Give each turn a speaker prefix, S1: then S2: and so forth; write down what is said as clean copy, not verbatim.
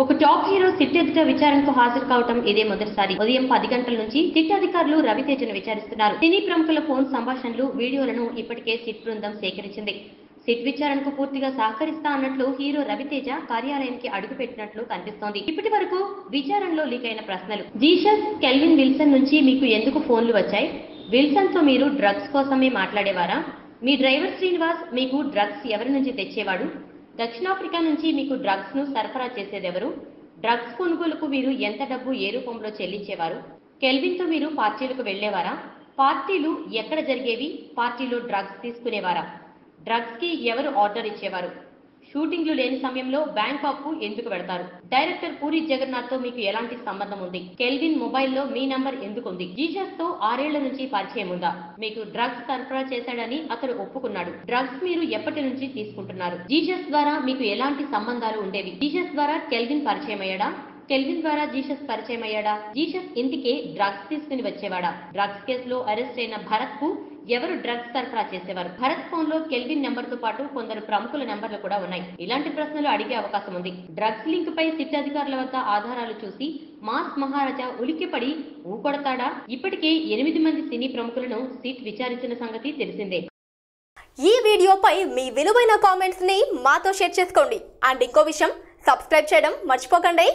S1: ఒక top hero SIT ఎదుట విచారణకు హాజరు కావటం ఇదే మొదటిసారి. ఉదయం 10 గంటల నుంచి సిట్ అధికారులు రవితేజను విచారిస్తున్నారు. సినీ ప్రముఖుల ఫోన్ సంభాషణలు, వీడియోలను ఇప్పటికే సిట్ బృందం సేకరించింది. సిట్ విచారణకు పూర్తిగా సహకరిస్తా అన్నట్లు హీరో రవితేజ కార్యాలయానికి అడుగుపెట్టినట్లు కనిపిస్తోంది. ఇప్పటి వరకు విచారణలో లీక్ అయిన ప్రశ్నలు: జీసస్, కెల్విన్ విల్సన్ నుంచి మీకు ఎందుకు ఫోన్లు వచ్చాయి? విల్సన్ తో మీరు డ్రగ్స్ కోసమే మాట్లాడేవారా? మీ డ్రైవర్ శ్రీనివాస్ మీకు డ్రగ్స్ ఎవరి నుంచి తెచ్చేవాడు? దక్షిణాఫ్రికా నుంచి మీకు డ్రగ్స్ ను సరఫరా చేసేదెవరు? డ్రగ్స్ కొనుగోలుకు మీరు ఎంత డబ్బు ఏ రూపంలో చెల్లించేవారు? కెల్విన్ తో మీరు పార్టీలకు వెళ్లేవారా? పార్టీలు ఎక్కడ జరిగేవి? పార్టీలో డ్రగ్స్ తీసుకునేవారా? డ్రగ్స్ కి ఎవరు ఆర్డర్ ఇచ్చేవారు? షూటింగ్లు లేని సమయంలో బ్యాంకాక్ కు ఎందుకు వెళ్తారు? డైరెక్టర్ పూరి జగన్నాథ్ తో మీకు ఎలాంటి సంబంధం ఉంది? కెల్విన్ మొబైల్లో మీ నంబర్ ఎందుకుంది? జీసస్ తో 6 ఏళ్ల నుంచి పరిచయం ఉందా? మీకు డ్రగ్స్ సరఫరా చేశాడని అతడు ఒప్పుకున్నాడు. డ్రగ్స్ మీరు ఎప్పటి నుంచి తీసుకుంటున్నారు? జీసస్ ద్వారా మీకు ఎలాంటి సంబంధాలు ఉండేవి? జీసస్ ద్వారా కెల్విన్ పరిచయం అయ్యాడా? కెల్విన్ ద్వారా జీసస్ పరిచయం అయ్యాడా? జీసస్ ఇంటికే డ్రగ్స్ తీసుకుని వచ్చేవాడా? డ్రగ్స్ కేసులో అరెస్ట్ అయిన భరత్ కు ఎవరు డ్రగ్స్ సరఫరా చేసేవారు? భరత్ ఫోన్ లో కెల్విన్ నెంబర్ తో పాటు కొందరు ప్రముఖుల నెంబర్లు కూడా ఉన్నాయి. ఇలాంటి ప్రశ్నలు అడిగే అవకాశం ఉంది. డ్రగ్స్ లింక్ పై సిట్ అధికారుల వద్ద ఆధారాలు చూసి మాస్ మహారాజా ఉలిక్కిపడి ఊకొడతాడా? ఇప్పటికే 8 మంది సినీ ప్రముఖులను సిట్ విచారించిన సంగతి తెలిసిందే.
S2: ఈ వీడియోపై మీ విలువైన కామెంట్స్ ని మాతో షేర్ చేసుకోండి. అండ్ ఇంకో విషయం, సబ్స్క్రైబ్ చేయడం మర్చిపోకండి.